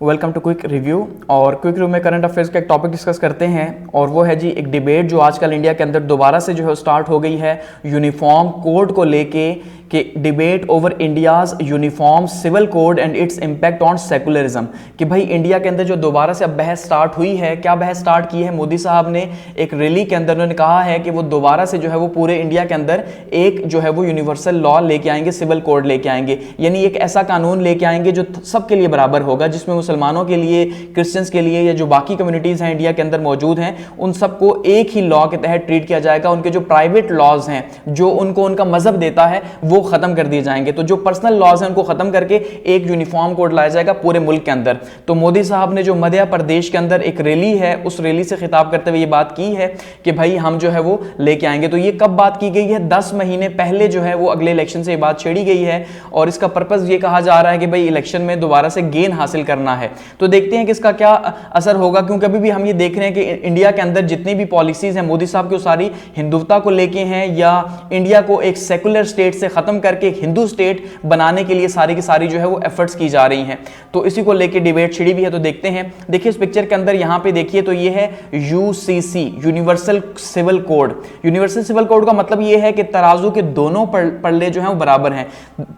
Welcome to quick review. और quick review में current affairs का एक टॉपिक डिस्कस करते हैं और वो है जी एक डिबेट जो आजकल इंडिया के अंदर दोबारा से जो है स्टार्ट हो गई है यूनिफॉर्म कोड को लेके कि debate over India's uniform civil code and its impact on secularism. कि भाई इंडिया के अंदर जो दोबारा से अब बहस स्टार्ट हुई है, क्या बहस स्टार्ट की है? मोदी साहब ने एक रैली के अंदर उन्होंने कहा है कि वो दोबारा से जो है वो पूरे इंडिया के अंदर एक जो है वो यूनिवर्सल लॉ लेके आएंगे, सिविल कोड लेके आएंगे, यानी एक ऐसा कानून लेके आएंगे जो सबके लिए बराबर होगा, जिसमें मुसलमानों के लिए, क्रिश्चियंस के लिए या जो बाकी कम्युनिटीज हैं इंडिया के अंदर मौजूद हैं उन सबको एक ही लॉ के तहत ट्रीट किया जाएगा। उनके जो प्राइवेट लॉज हैं जो उनको उनका मजहब देता है वो खत्म कर दिए जाएंगे। तो जो पर्सनल लॉज हैं उनको खत्म करके एक यूनिफॉर्म कोड लाया जाएगा पूरे मुल्क के अंदर। तो मोदी साहब ने जो मध्य प्रदेश के अंदर एक रैली है उस रैली से खिताब करते हुए ये बात की है कि भाई हम जो है वो लेके आएंगे। तो ये कब बात की गई है? 10 महीने पहले जो है वो अगले इलेक्शन से ये बात छेड़ी गई है और इसका पर्पस ये कहा जा रहा है कि भाई इलेक्शन में दोबारा से गेन हासिल करना है। तो देखते हैं कि इसका क्या असर होगा, क्योंकि अभी भी हम ये देख रहे हैं कि इंडिया के अंदर जितनी भी पॉलिसीज हैं मोदी साहब की वो सारी हिंदुत्व को लेके हैं या इंडिया को एक सेकुलर स्टेट से खत्म करके एक हिंदू स्टेट बनाने के लिए सारी की सारी जो है वो एफर्ट्स की जा रही हैं। तो इसी को लेके डिबेट छिड़ी भी है। तो देखते हैं, देखिए इस पिक्चर के अंदर यहां पे देखिए तो ये है UCC, universal civil code. Universal civil code का मतलब ये है कि तराजू के दोनों पल्ले जो हैं वो बराबर हैं।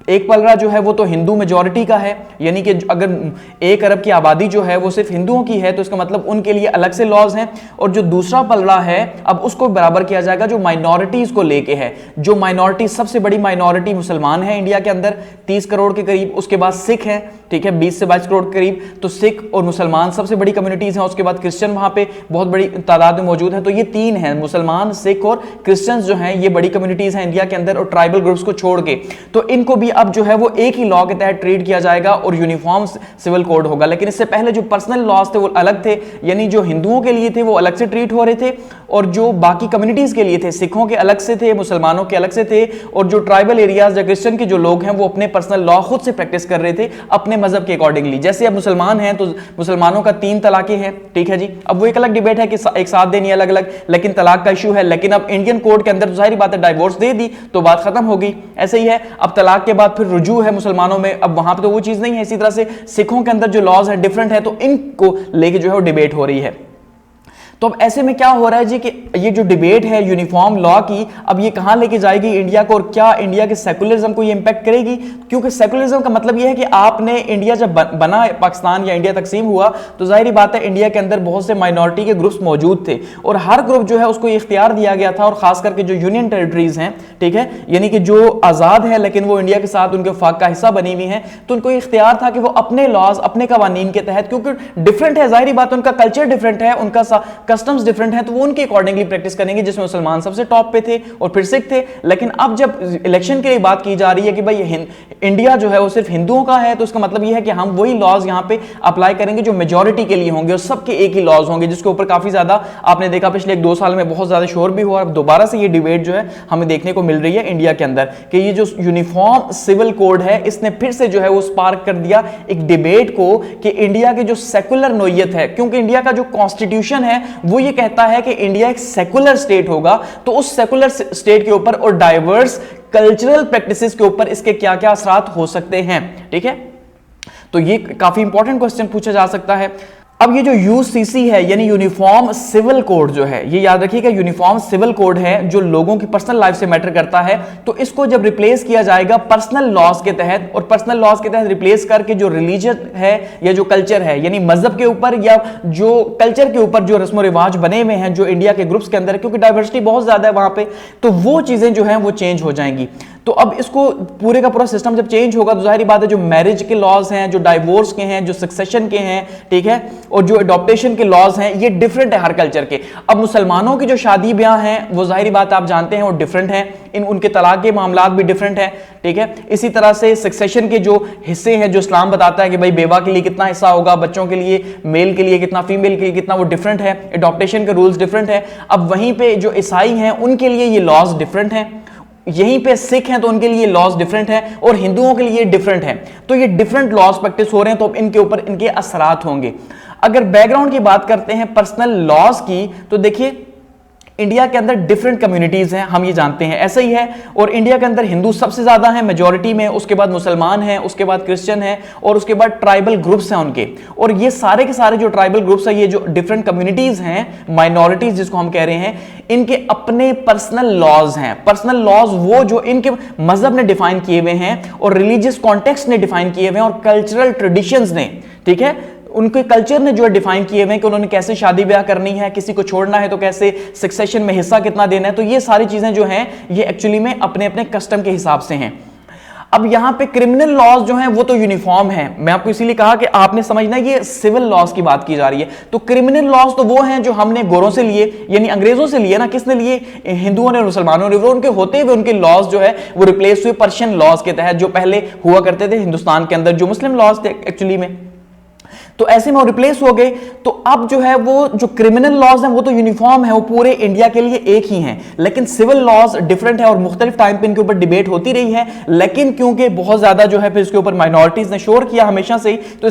एक पलड़ा जो है वो तो हिंदू मेजॉरिटी का है, यानी कि अगर 1 अरब की आबादी जो है वो सिर्फ हिंदुओं की है तो इसका मतलब उनके लिए अलग से लॉज हैं। और जो दूसरा पलड़ा है अब उसको बराबर किया जाएगा जो माइनॉरिटीज को लेके है। जो माइनॉरिटी, सबसे बड़ी माइनॉरिटी मुसलमान है इंडिया के अंदर 30 करोड़ के करीब, उसके बाद सिख हैं, ठीक है 20 से 22 करोड़ के करीब। तो सिख और मुसलमान सबसे बड़ी कम्युनिटीज हैं, उसके बाद क्रिश्चियन वहां पे बहुत बड़ी तादाद में मौजूद है। तो ये 3 हैं, मुसलमान, सिख और क्रिश्चियंस जो हैं ये बड़ी कम्युनिटीज हैं इंडिया के अंदर, और ट्राइबल ग्रुप्स को छोड़ के। तो इनको भी अब जो है वो एक ही लॉ के तहत ट्रीट किया जाएगा और यूनिफॉर्म सिविल कोड होगा। लेकिन इससे पहले जो पर्सनल लॉज थे वो अलग थे, यानी जो हिंदुओं के लिए थे वो अलग से ट्रीट हो रहे थे और जो बाकी कम्युनिटीज के लिए थे, सिखों के अलग से थे, मुसलमानों के अलग से थे, और जो ट्राइबल एरियाज या क्रिश्चियन के जो लोग हैं वो अपने पर्सनल लॉ खुद से प्रैक्टिस कर रहे थे अपने मजहब के अकॉर्डिंगली। जैसे अब मुसलमान हैं तो मुसलमानों का 3 तलाकें हैं, ठीक है जी। अब वो एक अलग डिबेट है कि एक साथ देनी अलग अलग, लेकिन तलाक का इशू है। लेकिन अब इंडियन कोड के अंदर तो जाहिर बात है डाइवोर्स दे दी तो बात खत्म हो गई। ऐसे ही है, अब तलाक के बाद फिर रुजू है मुसलमानों में, अब वहां पे तो वो चीज नहीं है। इसी तरह से सिखों के अंदर जो लॉज है डिफरेंट है, तो इनको लेके जो है वो डिबेट हो रही है। तो अब ऐसे में क्या हो रहा है जी कि ये जो डिबेट है यूनिफॉर्म लॉ की, अब ये कहां लेके जाएगी इंडिया को, और क्या इंडिया के सेकुलरिज्म को ये इंपैक्ट करेगी? क्योंकि सेकुलरिज्म का मतलब ये है कि आपने इंडिया जब बना, पाकिस्तान या इंडिया तकसीम हुआ, तो जाहिर बात है इंडिया के अंदर बहुत से माइनॉरिटी के ग्रुप्स मौजूद थे और हर ग्रुप जो है उसको इख्तियार दिया गया था, और खास करके जो यूनियन टेरिटरीज हैं, ठीक है, यानी कि जो आजाद है लेकिन वो इंडिया के साथ उनके वफाक का हिस्सा बनी हुई है, तो उनको इख्तियार था कि वो अपने लॉज, अपने कवानीन के तहत, क्योंकि डिफरेंट है, जाहिर बात उनका कल्चर डिफरेंट है, उनका कस्टम्स डिफरेंट है, तो वो उनके अकॉर्डिंगली प्रैक्टिस करेंगे, जिसमें मुसलमान सबसे टॉप पे थे और फिर सिख थे। लेकिन अब जब इलेक्शन के लिए बात की जा रही है कि भाई इंडिया जो है वो सिर्फ हिंदुओं का है, तो इसका मतलब ये है कि हम वही लॉज यहां पे अप्लाई करेंगे जो मेजॉरिटी के लिए होंगे और सबके एक ही लॉज होंगे, जिसके ऊपर काफी ज्यादा आपने देखा पिछले 1-2 साल में बहुत ज्यादा शोर भी हुआ। अब दोबारा से ये डिबेट जो है हमें देखने को मिल रही है इंडिया के अंदर कि ये जो यूनिफॉर्म सिविल कोड है इसने फिर से जो है वो स्पार्क कर दिया एक डिबेट को कि इंडिया की जो सेकुलर नोयत है, क्योंकि इंडिया का जो कॉन्स्टिट्यूशन है वो ये कहता है कि इंडिया एक सेकुलर स्टेट होगा, तो उस सेकुलर स्टेट के ऊपर और डाइवर्स कल्चरल प्रैक्टिसेस के ऊपर इसके क्या क्या असरात हो सकते हैं, ठीक है। तो ये काफी इंपॉर्टेंट क्वेश्चन पूछा जा सकता है। अब ये जो यूसीसी है यानी यूनिफॉर्म सिविल कोड जो है, ये याद रखिएगा यूनिफॉर्म सिविल कोड है जो लोगों की पर्सनल लाइफ से मैटर करता है। तो इसको जब रिप्लेस किया जाएगा पर्सनल लॉज के तहत, और पर्सनल लॉज के तहत रिप्लेस करके जो रिलीजन है या जो कल्चर है, यानी मजहब के ऊपर या जो कल्चर के ऊपर जो रस्म रिवाज बने हुए हैं जो इंडिया के ग्रुप्स के अंदर है, क्योंकि डाइवर्सिटी बहुत ज्यादा है वहां पे, तो वो चीजें जो है वो चेंज हो जाएंगी। तो अब इसको पूरे का पूरा सिस्टम जब चेंज होगा तो जाहिर बात है जो मैरिज के लॉज हैं, जो डाइवोर्स के हैं, जो सक्सेशन के हैं, ठीक है, और जो अडॉप्टेशन के लॉज हैं, ये डिफरेंट है हर कल्चर के। अब मुसलमानों की जो शादी ब्याह हैं वो जाहिर बात आप जानते हैं वो डिफरेंट हैं, उनके तलाक के मामलात भी डिफरेंट है, ठीक है। इसी तरह से सक्सेशन के जो हिस्से हैं जो इस्लाम बताता है कि भाई बेवा के लिए कितना हिस्सा होगा, बच्चों के लिए मेल के लिए कितना, फीमेल के लिए कितना, वो डिफरेंट है। अडॉप्टेशन के रूल्स डिफरेंट है। अब वहीं पे जो ईसाई हैं उनके लिए ये लॉज डिफरेंट हैं, यहीं पे सिख हैं तो उनके लिए लॉज डिफरेंट है, और हिंदुओं के लिए डिफरेंट है। तो ये डिफरेंट लॉज प्रैक्टिस हो रहे हैं, तो इनके ऊपर इनके असरात होंगे। अगर बैकग्राउंड की बात करते हैं पर्सनल लॉज की, तो देखिए इंडिया के अंदर डिफरेंट कम्युनिटीज हैं, हम ये जानते हैं, ऐसा ही है। और इंडिया के अंदर हिंदू सबसे ज्यादा हैं मेजॉरिटी में, उसके बाद मुसलमान हैं, उसके बाद क्रिश्चियन हैं, और उसके बाद ट्राइबल ग्रुप्स हैं उनके। और ये सारे के सारे जो ट्राइबल ग्रुप्स हैं, ये जो डिफरेंट कम्युनिटीज हैं, माइनॉरिटीज जिसको हम कह रहे हैं, इनके अपने पर्सनल लॉज हैं। पर्सनल लॉज वो जो इनके मजहब ने डिफाइन किए हुए हैं, और रिलीजियस कॉन्टेक्स्ट ने डिफाइन किए हुए हैं, और कल्चरल ट्रेडिशंस ने, ठीक है, उनके कल्चर ने जो है डिफाइन किए हुए हैं कि उन्होंने कैसे शादी ब्याह करनी है, किसी को छोड़ना है तो कैसे, सक्सेशन में हिस्सा कितना देना है। तो ये सारी चीजें जो हैं ये एक्चुअली में अपने अपने कस्टम के हिसाब से हैं। अब यहां पे क्रिमिनल लॉज जो हैं वो तो यूनिफॉर्म है। मैं आपको इसीलिए कहा कि आपने समझना ये सिविल लॉज की बात की जा रही है। तो क्रिमिनल लॉज तो वो हैं जो हमने गोरों से लिए, यानी अंग्रेजों से लिए ना। किसने लिए? हिंदुओं ने और मुसलमानों ने। वो उनके होते हुए उनके लॉज जो है वो रिप्लेस हुए पर्शियन लॉज के तहत, जो पहले हुआ करते थे हिंदुस्तान के अंदर, जो मुस्लिम लॉज थे एक्चुअली में। तो ऐसे में वो रिप्लेस हो गए। तो अब जो है वो जो क्रिमिनल लॉज हैं वो तो यूनिफॉर्म है, वो पूरे इंडिया के लिए एक ही हैं, लेकिन सिविल लॉज डिफरेंट है और मुख्तलिफ टाइम पे इनके ऊपर डिबेट होती रही है। लेकिन क्योंकि बहुत ज्यादा जो है फिर इसके ऊपर माइनॉरिटीज ने शोर किया हमेशा से ही, तो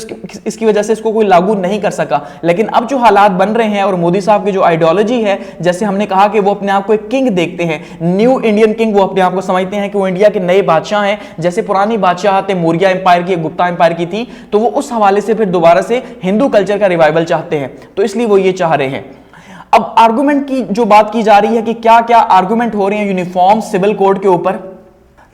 इसकी वजह से इसको कोई लागू नहीं कर सका। लेकिन अब जो हालात बन रहे हैं और मोदी साहब की जो आइडियोलॉजी है, जैसे हमने कहा कि वो अपने आप को एक किंग देखते हैं, न्यू इंडियन किंग, वो अपने आप को समझते हैं कि वो इंडिया के नए बादशाह हैं। जैसे पुरानी बादशाहत मौर्य एम्पायर की, गुप्ता एम्पायर की थी, तो वो उस हवाले से फिर दोबारा से हिंदू कल्चर का रिवाइवल चाहते हैं। तो इसलिए वो ये चाह रहे हैं। अब आर्गुमेंट की जो बात की जा रही है कि क्या क्या आर्गुमेंट हो रहे हैं यूनिफॉर्म सिविल कोड के ऊपर,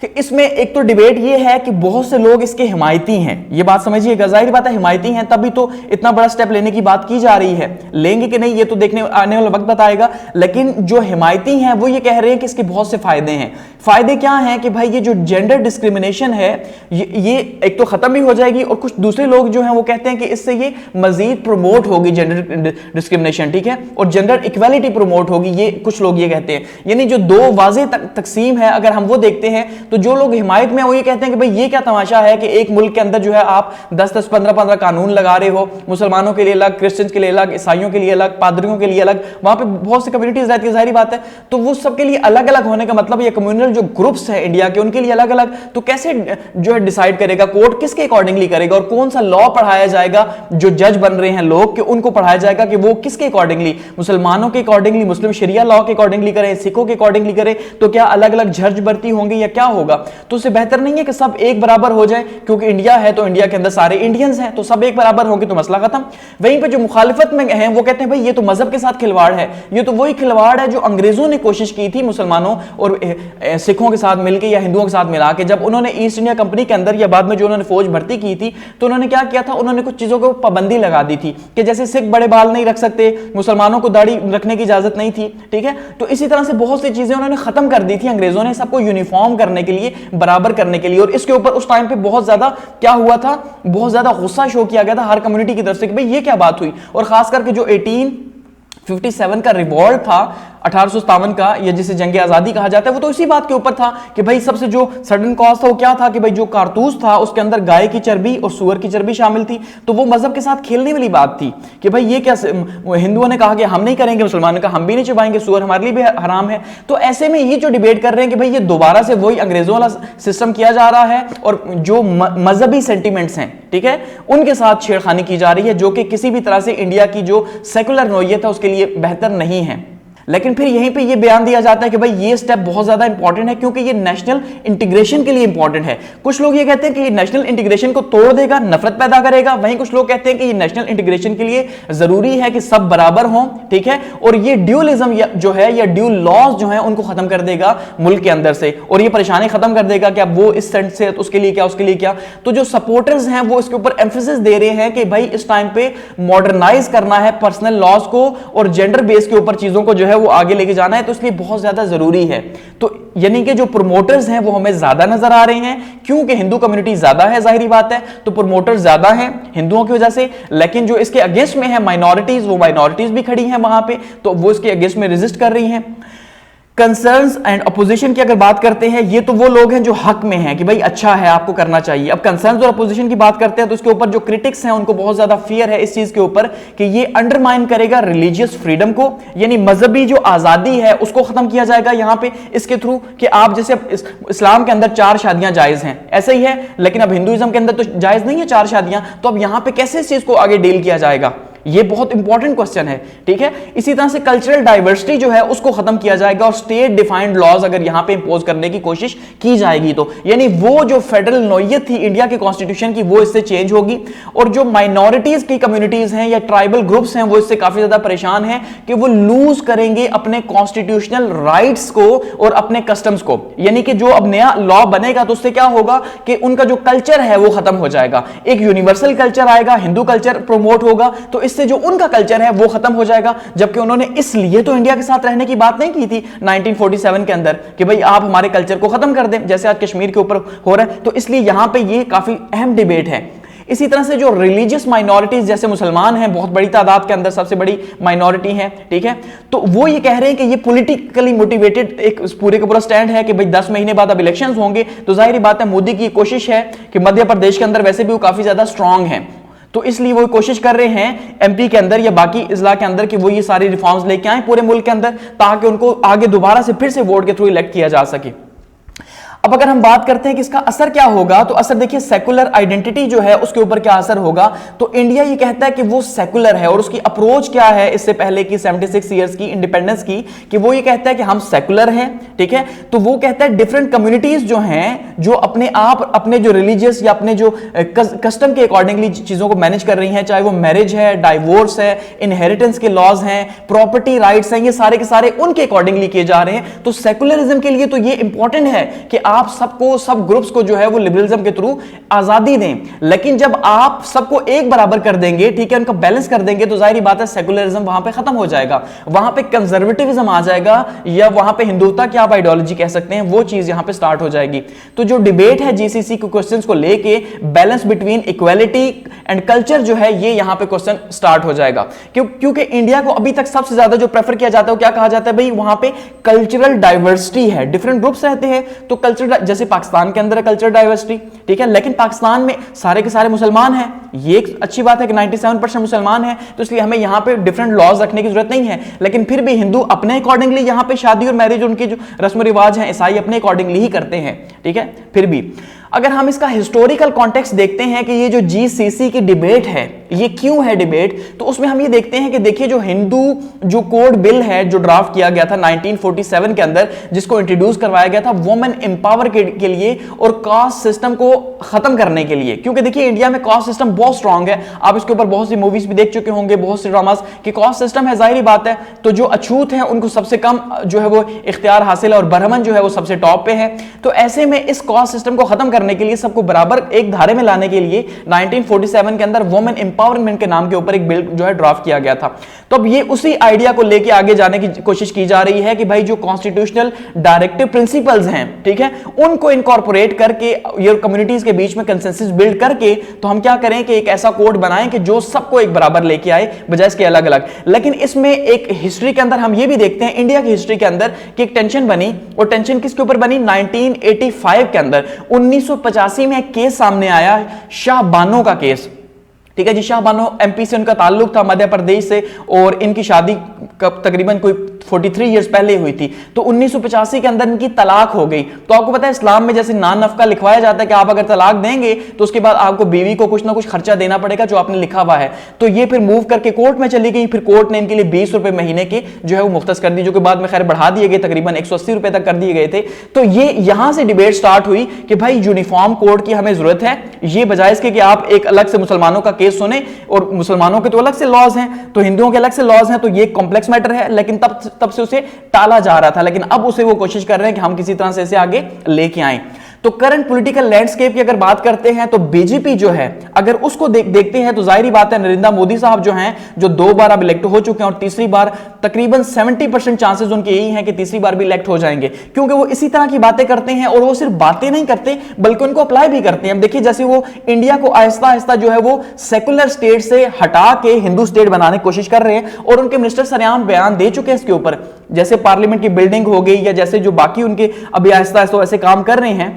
कि इसमें एक तो डिबेट ये है कि बहुत से लोग इसके हिमायती हैं। ये बात समझिएगा, जाहिर बात है हिमायती हैं तभी तो इतना बड़ा स्टेप लेने की बात की जा रही है। लेंगे कि नहीं ये तो देखने आने वाला वक्त बताएगा। लेकिन जो हिमायती हैं वो ये कह रहे हैं कि इसके बहुत से फायदे हैं। फायदे क्या हैं कि भाई ये जो जेंडर डिस्क्रिमिनेशन है ये एक तो खत्म भी हो जाएगी, और कुछ दूसरे लोग जो हैं वो कहते हैं कि इससे ये मजीद प्रमोट होगी जेंडर डिस्क्रिमिनेशन, ठीक है, और जेंडर इक्वालिटी प्रमोट होगी। ये कुछ लोग ये कहते हैं। यानी जो दो वाज़ेह तकसीम है अगर हम वो देखते हैं, तो जो लोग हिमायत में वो ये कहते हैं कि भाई ये क्या तमाशा है कि एक मुल्क के अंदर जो है आप 10-10, 15-15 कानून लगा रहे हो, मुसलमानों के लिए अलग, क्रिश्चियंस के लिए अलग, ईसाइयों के लिए अलग, पादरियों के लिए अलग। वहां पे बहुत सी कम्युनिटीज रहती है, जाहिर बात है। तो वो सबके लिए अलग अलग होने का मतलब ये कम्युनल जो ग्रुप्स है इंडिया के, उनके लिए अलग अलग। तो कैसे जो है डिसाइड करेगा कोर्ट, किसके अकॉर्डिंगली करेगा, और कौन सा लॉ पढ़ाया जाएगा? जो जज बन रहे हैं लोग, कि उनको पढ़ाया जाएगा कि वो किसके अकॉर्डिंगली, मुसलमानों के अकॉर्डिंगली, मुस्लिम शरिया लॉ के अकॉर्डिंगली करें, सिखों के अकॉर्डिंगली करें? तो क्या अलग अलग झर्ज बरती होंगी या क्या होगा? तो उससे बेहतर नहीं है कि सब एक बराबर हो जाए, क्योंकि इंडिया है तो इंडिया के अंदर सारे इंडियंस हैं, तो सब एक बराबर होंगे तो मसला खत्म। वहीं पे जो मुखालिफत में हैं वो कहते हैं भाई ये तो मजहब के साथ खिलवाड़ है। ये तो वही खिलवाड़ है जो अंग्रेजों ने कोशिश की थी मुसलमानों और सिखों के साथ मिलकर या हिंदुओं के साथ मिला के। जब उन्होंने ईस्ट इंडिया कंपनी के अंदर या बाद में जो उन्होंने फौज भर्ती की थी, तो उन्होंने क्या किया था, उन्होंने कुछ चीजों को पाबंदी लगा दी थी कि जैसे सिख बड़े बाल नहीं रख सकते, मुसलमानों को दाढ़ी रखने की इजाजत नहीं थी, ठीक है। तो इसी तरह से बहुत सी चीजें उन्होंने खत्म कर दी थी अंग्रेजों ने, सबको यूनिफॉर्म करने के लिए, बराबर करने के लिए। और इसके ऊपर उस टाइम पे बहुत ज्यादा क्या हुआ था, बहुत ज्यादा गुस्सा शो किया गया था हर कम्युनिटी की तरफ से कि भाई ये क्या बात हुई। और खास करके जो 1857 का रिवॉल्ट था, 1857 का, या जिसे जंग आजादी कहा जाता है, वो तो इसी बात के ऊपर था कि भाई सबसे जो सडन कॉज था वो क्या था कि भाई जो कारतूस था उसके अंदर गाय की चर्बी और सुअर की चर्बी शामिल थी। तो वो मजहब के साथ खेलने वाली बात थी कि भाई ये क्या, हिंदुओं ने कहा कि हम नहीं करेंगे, मुसलमानों ने कहा हम भी नहीं चबाएंगे, सुअर हमारे लिए भी हराम है। तो ऐसे में ये जो डिबेट कर रहे हैं कि भाई ये दोबारा से वही अंग्रेजों वाला सिस्टम किया जा रहा है, और जो मजहबी सेंटिमेंट्स हैं, ठीक है, उनके साथ छेड़खानी की जा रही है, जो कि किसी भी तरह से इंडिया की जो सेकुलर नौयत है उसके लिए बेहतर नहीं है। लेकिन फिर यहीं पे ये बयान दिया जाता है कि भाई ये स्टेप बहुत ज्यादा इंपॉर्टेंट है, क्योंकि ये नेशनल इंटीग्रेशन के लिए इंपॉर्टेंट है। कुछ लोग ये कहते हैं कि ये नेशनल इंटीग्रेशन को तोड़ देगा, नफरत पैदा करेगा। वहीं कुछ लोग कहते हैं कि ये नेशनल इंटीग्रेशन के लिए जरूरी है कि सब बराबर हों, ठीक है, और ये ड्यूलिज्म जो है या ड्यूल लॉज जो है उनको खत्म कर देगा मुल्क के अंदर से, और ये परेशानी खत्म कर देगा कि अब वो इस सेंट से उसके लिए क्या, उसके लिए क्या। तो जो सपोर्टर्स हैं वो इसके ऊपर एम्फेसिस दे रहे हैं कि भाई इस टाइम पे मॉडर्नाइज करना है पर्सनल लॉज को, और जेंडर बेस के ऊपर चीजों को जो है वो आगे लेके जाना है, तो इसलिए बहुत ज्यादा जरूरी है। तो यानी कि जो प्रमोटर्स हैं वो हमें ज्यादा नजर आ रहे हैं, क्योंकि हिंदू कम्युनिटी ज्यादा है, जाहिर बात है, तो प्रमोटर्स ज्यादा हैं हिंदुओं की वजह से। लेकिन जो इसके अगेंस्ट में है माइनॉरिटीज, वो माइनॉरिटीज भी खड़ी हैं वहां पे, तो वो इसके अगेंस्ट में रेजिस्ट कर रही हैं। कंसर्न्स एंड अपोजिशन की अगर बात करते हैं, ये तो वो लोग हैं जो हक में हैं कि भाई अच्छा है, आपको करना चाहिए। अब कंसर्न्स और अपोजिशन की बात करते हैं तो इसके ऊपर जो क्रिटिक्स हैं उनको बहुत ज्यादा फियर है इस चीज के ऊपर कि ये अंडरमाइन करेगा रिलीजियस फ्रीडम को, यानी मजहबी जो आजादी है उसको खत्म किया जाएगा यहां पे इसके थ्रू, कि आप जैसे इस्लाम के अंदर 4 शादियां जायज हैं, ऐसे ही है, लेकिन अब हिंदुइज्म के अंदर तो जायज नहीं है 4 शादियां, तो अब यहां पे कैसे इस चीज को आगे डील किया जाएगा, ये बहुत इंपॉर्टेंट क्वेश्चन है, ठीक है। इसी तरह से कल्चरल डाइवर्सिटी जो है उसको खत्म किया जाएगा और स्टेट डिफाइंड लॉज अगर यहां पे इंपोज करने की कोशिश की जाएगी तो यानी वो जो फेडरल नौयत थी इंडिया के कॉन्स्टिट्यूशन की वो इससे चेंज होगी। और जो माइनॉरिटीज की कम्युनिटीज हैं या ट्राइबल ग्रुप्स हैं वो इससे काफी ज्यादा परेशान हैं कि वो लूज करेंगे अपने कॉन्स्टिट्यूशनल राइट्स को और अपने कस्टम्स को। यानी कि जो अब नया लॉ बनेगा तो उससे क्या होगा कि उनका जो कल्चर है वो खत्म हो जाएगा, एक यूनिवर्सल कल्चर आएगा, हिंदू कल्चर प्रमोट होगा, तो इससे जो उनका कल्चर है वो खत्म हो जाएगा। जबकि उन्होंने इसलिए तो इंडिया के साथ रहने की बात नहीं की थी 1947 के अंदर कि भाई आप हमारे कल्चर को खत्म कर दें, जैसे आज कश्मीर के ऊपर हो रहा है। तो इसलिए यहां पे ये काफी अहम डिबेट है। इसी तरह से जो रिलीजियस माइनॉरिटीज जैसे मुसलमान हैं, बहुत बड़ी तादाद के अंदर सबसे बड़ी माइनॉरिटी है, ठीक है, तो वो ये कह रहे हैं कि ये पॉलिटिकली मोटिवेटेड एक पूरे का पूरा स्टैंड है कि भाई 10 महीने बाद अब इलेक्शंस होंगे। तो जाहिर बात है मोदी की कोशिश है कि मध्य प्रदेश के अंदर वैसे भी वो काफी ज्यादा स्ट्रांग है, तो इसलिए वो कोशिश कर रहे हैं एमपी के अंदर या बाकी इजला के अंदर कि वो ये सारी रिफॉर्म्स लेके आए पूरे मुल्क के अंदर, ताकि उनको आगे दोबारा से फिर से वोट के थ्रू इलेक्ट किया जा सके। अब अगर हम बात करते हैं कि इसका असर क्या होगा, तो असर देखिए सेकुलर आइडेंटिटी जो है उसके ऊपर क्या असर होगा। तो इंडिया ये कहता है कि वो सेकुलर है और उसकी अप्रोच क्या है इससे पहले की 76 इयर्स की इंडिपेंडेंस की, कि वो ये कहता है कि हम सेकुलर हैं, ठीक है। तो वो कहता है डिफरेंट कम्युनिटीज जो हैं जो अपने आप अपने जो रिलीजियस या अपने जो कस्टम के अकॉर्डिंगली चीजों को मैनेज कर रही हैं, चाहे वो मैरिज है, डाइवोर्स है, इनहेरिटेंस के लॉज हैं, प्रॉपर्टी राइट्स हैं, ये सारे के सारे उनके अकॉर्डिंगली किए जा रहे हैं। तो सेकुलरिज्म के लिए तो ये इंपॉर्टेंट है कि आप सबको, सब ग्रुप्स को जो है वो लिबरलिज्म के थ्रू आजादी दें। लेकिन जब आप सबको एक बराबर कर देंगे, ठीक है, उनका बैलेंस कर देंगे, तो जाहिर बात है सेकुलरिज्म वहां पे खत्म हो जाएगा, वहां पे कंजर्वेटिविज्म आ जाएगा, या वहां पे हिंदुत्व की आप आइडियोलॉजी कह सकते हैं, वो चीज यहां पे स्टार्ट हो जाएगी। तो जो डिबेट है जीसीसी के क्वेश्चंस को लेके, balance between equality and culture जो है, ये यहां पे क्वेश्चन स्टार्ट हो जाएगा। क्योंकि इंडिया को अभी तक सबसे ज्यादा जो प्रेफर किया जाता है वो क्या कहा जाता है, भाई वहां पे कल्चरल डाइवर्सिटी है, डिफरेंट ग्रुप्स रहते हैं, तो कल्चरल, जैसे पाकिस्तान के अंदर है कल्चरल डाइवर्सिटी, ठीक है, लेकिन पाकिस्तान में सारे के सारे मुसलमान हैं, ये एक अच्छी बात है कि 97% मुसलमान हैं, तो इसलिए हमें यहां पे डिफरेंट लॉज रखने की जरूरत नहीं है। लेकिन फिर भी हिंदू अपने अकॉर्डिंगली यहां पे शादी और मैरिज, उनके जो रस्म रिवाज हैं, ईसाई अपने अकॉर्डिंगली ही करते हैं, ठीक है। फिर भी अगर हम इसका हिस्टोरिकल कॉन्टेक्स्ट देखते हैं कि ये जो जीसीसी की डिबेट है ये क्यों है डिबेट, तो उसमें हम ये देखते हैं कि देखिए जो हिंदू जो कोड बिल है जो ड्राफ्ट किया गया था 1947 के अंदर, जिसको इंट्रोड्यूस करवाया गया था वुमेन एम्पावर के लिए और कास्ट सिस्टम को खत्म करने के लिए। क्योंकि देखिए इंडिया में कास्ट सिस्टम बहुत स्ट्रांग है, आप इसके ऊपर बहुत सी मूवीज भी देख चुके होंगे, बहुत से ड्रामास कि कास्ट सिस्टम है, जाहिर बात है। तो जो अछूत है उनको सबसे कम जो है वो इख्तियार हासिल है और ब्राह्मण जो है वो सबसे टॉप पे है। तो ऐसे में इस कास्ट सिस्टम को खत्म करने के लिए, सबको बराबर एक धारे में लाने के लिए 1947 के अंदर वुमेन एम्पावरमेंट के नाम के ऊपर एक बिल जो है ड्राफ्ट किया गया था। तो अब ये उसी आइडिया को लेके आगे जाने की कोशिश की जा रही है कि भाई जो कॉन्स्टिट्यूशनल डायरेक्टिव प्रिंसिपल्स हैं, ठीक है, उनको इनकॉर्पोरेट करके ये कम्युनिटीज के बीच में कंसेंसस बिल्ड करके तो हम क्या करें कि एक ऐसा कोड बनाएं कि जो सबको एक बराबर लेके आए, बजाय इसके अलग अलग। लेकिन इसमें एक हिस्ट्री के अंदर हम ये भी देखते हैं, इंडिया की हिस्ट्री के अंदर, कि एक टेंशन बनी, और टेंशन किसके ऊपर बनी, 1985 के अंदर 1985 में एक केस सामने आया, शाह बानो का केस, ठीक है जी। शाह बानो एमपी से उनका ताल्लुक था, मध्य प्रदेश से, और इनकी शादी तकरीबन कोई 43 इयर्स पहले हुई थी। तो 1985 के अंदर इनकी तलाक हो गई। तो आपको पता है इस्लाम में जैसे नान नफका लिखवाया जाता है कि आप अगर तलाक देंगे तो उसके बाद आपको बीवी को कुछ ना कुछ खर्चा देना पड़ेगा जो आपने लिखा हुआ है। तो ये फिर मूव करके कोर्ट में चली गई, फिर कोर्ट ने इनके लिए 20 रुपए महीने के जो है वो मुख्तस कर दी, जो कि बाद में खैर बढ़ा दिए गए, तकरीबन 180 रुपए तक कर दिए गए थे। तो ये यहां से डिबेट स्टार्ट हुई कि भाई यूनिफॉर्म कोड की हमें जरूरत है, ये बजाय इसके कि आप एक अलग से मुसलमानों का केस सुने, और मुसलमानों के तो अलग से लॉज हैं, तो हिंदुओं के अलग से लॉज हैं, तो ये कॉम्प्लेक्स मैटर है। लेकिन तब से उसे टाला जा रहा था, लेकिन अब उसे वो कोशिश कर रहे हैं कि हम किसी तरह से इसे आगे लेके आएं। तो करंट पॉलिटिकल लैंडस्केप की अगर बात करते हैं तो बीजेपी जो है, अगर उसको देखते हैं तो जाहिर बात है नरेंद्र मोदी साहब जो हैं, जो 2 बार अब इलेक्ट हो चुके हैं और तीसरी बार तकरीबन 70% चांसेस उनके यही हैं कि तीसरी बार भी इलेक्ट हो जाएंगे, क्योंकि वो इसी तरह की बातें करते हैं। और वो सिर्फ बातें नहीं करते बल्कि उनको अप्लाई भी करते हैं। अब देखिए जैसे वो इंडिया को आहिस्ता आहिस्ता जो है वो सेकुलर स्टेट से हटा के हिंदू स्टेट बनाने की कोशिश कर रहे हैं, और उनके मिनिस्टर सरेआम बयान दे चुके हैं इसके ऊपर, जैसे पार्लियामेंट की बिल्डिंग हो गई, या जैसे जो बाकी उनके अभी आहिस्ता आहिस्ता ऐसे काम कर रहे हैं,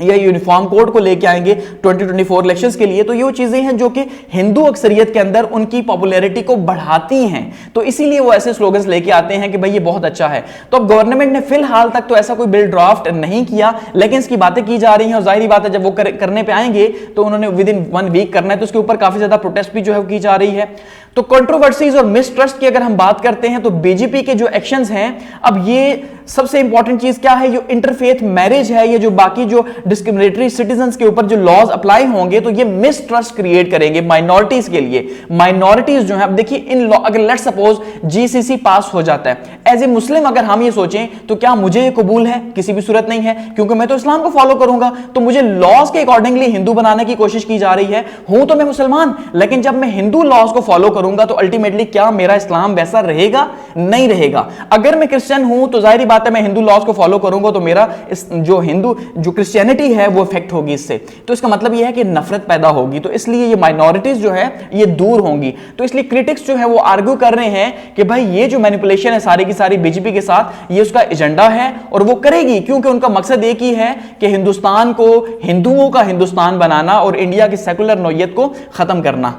या यूनिफॉर्म कोड को लेके आएंगे 2024 इलेक्शंस के लिए। तो ये वो चीजें हैं जो कि हिंदू अक्सरियत के अंदर उनकी पॉपुलैरिटी को बढ़ाती हैं, तो इसीलिए वो ऐसे स्लोगन्स लेके आते हैं कि भाई ये बहुत अच्छा है। तो अब गवर्नमेंट ने फिलहाल तक तो ऐसा कोई बिल ड्राफ्ट नहीं किया, लेकिन इसकी बातें की जा रही हैं, और जाहिर बात है जब वो करने पे आएंगे तो उन्होंने विद इन 1 वीक करना है, तो उसके ऊपर काफी ज्यादा प्रोटेस्ट भी जो है की जा रही है। तो कंट्रोवर्सीज और मिसट्रस्ट की अगर हम बात करते हैं तो बीजेपी के जो एक्शंस हैं, अब ये सबसे इंपॉर्टेंट चीज क्या है, जो इंटरफेथ मैरिज है, ये जो बाकी जो डिस्क्रिमिनेटरी सिटीजन्स के ऊपर जो लॉज अप्लाई होंगे तो ये मिसट्रस्ट क्रिएट करेंगे माइनॉरिटीज के लिए। माइनॉरिटीज जो है, अब देखिए इन लॉ, अगर लेट सपोज जीसीसी पास हो जाता है, एज ए मुस्लिम अगर हम ये सोचें तो क्या मुझे ये कबूल है? किसी भी सूरत नहीं है, क्योंकि मैं तो इस्लाम को फॉलो करूंगा, तो मुझे लॉज के अकॉर्डिंगली हिंदू बनाने की कोशिश की जा रही है। हूं तो मैं मुसलमान, लेकिन जब मैं हिंदू लॉज को फॉलो करूंगा तो अल्टीमेटली क्या मेरा इस्लाम वैसा रहेगा? नहीं रहेगा। अगर मैं क्रिश्चियन हूं तो जाहिर बात है मैं हिंदू लॉज को फॉलो करूंगा तो मेरा जो क्रिश्चियनिटी है वो इफेक्ट होगी इससे। तो इसका मतलब यह है कि नफरत पैदा होगी, तो इसलिए ये माइनॉरिटीज जो है ये दूर होंगी। तो इसलिए क्रिटिक्स जो है वो आर्ग्यू कर रहे हैं कि भाई ये जो मैनिपुलेशन है सारी की सारी बीजेपी के साथ, ये उसका एजेंडा है और वो करेगी, क्योंकि उनका मकसद एक ही है कि हिंदुस्तान को हिंदुओं का हिंदुस्तान बनाना और इंडिया की सेकुलर नौयत को खत्म करना।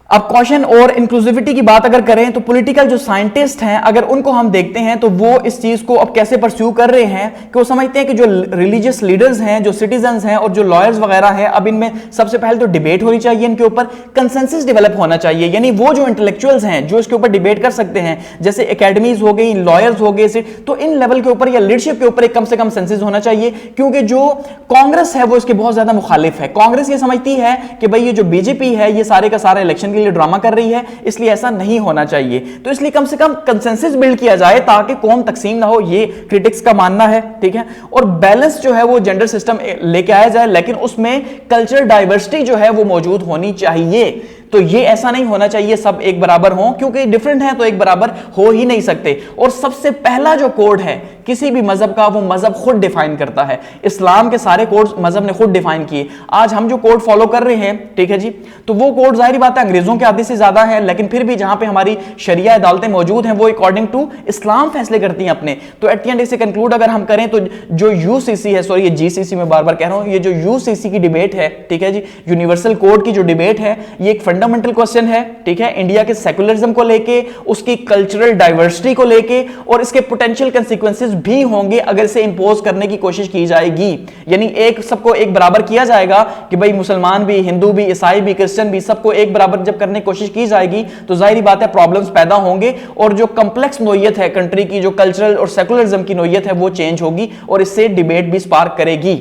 अब कॉशन और इंक्लूसिविटी की बात अगर करें तो पॉलिटिकल जो साइंटिस्ट हैं अगर उनको हम देखते हैं तो वो इस चीज को अब कैसे परस्यू कर रहे हैं कि वो समझते हैं कि जो रिलीजियस लीडर्स हैं, जो सिटीजन्स हैं और जो लॉयर्स वगैरह हैं, अब इनमें सबसे पहले तो डिबेट होनी चाहिए, इनके ऊपर कंसेंसस डेवलप होना चाहिए। यानी वो जो इंटेलेक्चुअल्स हैं जो इसके ऊपर डिबेट कर सकते हैं, जैसे एकेडमीज हो गई, लॉयर्स हो गए, तो इन लेवल के ऊपर या लीडरशिप के ऊपर एक कम से कम सेंसिस होना चाहिए। क्योंकि जो कांग्रेस है वो इसके बहुत ज्यादा मुखालिफ है। कांग्रेस ये समझती है कि भाई ये जो बीजेपी है ये सारे का सारा इलेक्शन लिए ड्रामा कर रही है, इसलिए ऐसा नहीं होना चाहिए। तो इसलिए कम से कम कंसेंसस बिल्ड किया जाए ताकि कौम तकसीम ना हो, ये क्रिटिक्स का मानना है, ठीक है। और बैलेंस जो है वो जेंडर सिस्टम लेके आया जाए, लेकिन उसमें कल्चरल डाइवर्सिटी जो है वो मौजूद होनी चाहिए। तो ये ऐसा नहीं होना चाहिए सब एक बराबर हों, क्योंकि डिफरेंट है तो एक बराबर हो ही नहीं सकते। और सबसे पहला जो कोड है किसी भी मजहब का, वो मजहब खुद डिफाइन करता है। इस्लाम के सारे कोड मजहब ने खुद डिफाइन किए। आज हम जो कोड फॉलो कर रहे हैं, ठीक है जी, तो वो कोड जाहिर बात है अंग्रेजों के आदि से ज्यादा है, लेकिन फिर भी जहां पे हमारी शरिया अदालतें मौजूद हैं वो अकॉर्डिंग टू इस्लाम फैसले करती हैं अपने। तो एट द एंड इसे कंक्लूड अगर हम करें तो जो यूसीसी है, सॉरी ये जीसीसी में बार बार कह रहा हूं, ये जो यूसीसी की डिबेट है, ठीक है जी, यूनिवर्सल कोड की जो डिबेट है, ये एक फंडामेंटल क्वेश्चन है, ठीक है, इंडिया के सेकुलरिज्म को लेके, उसकी कल्चरल डाइवर्सिटी को लेके, और इसके पोटेंशियल कंसीक्वेंसेस भी होंगे अगर इसे इंपोज करने की कोशिश की जाएगी। यानी एक सबको एक बराबर किया जाएगा कि भाई मुसलमान भी, हिंदू भी, ईसाई भी, क्रिश्चियन भी, सबको एक बराबर जब करने की कोशिश की जाएगी तो जाहिर बात है प्रॉब्लम्स पैदा होंगे, और जो कंप्लेक्स नोयत है कंट्री की, जो कल्चरल और सेकुलरिज्म की नोयत है वो चेंज होगी और इससे डिबेट भी स्पार्क करेगी।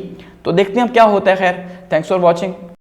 तो देखते हैं अब क्या होता है। खैर, थैंक्स फॉर वॉचिंग।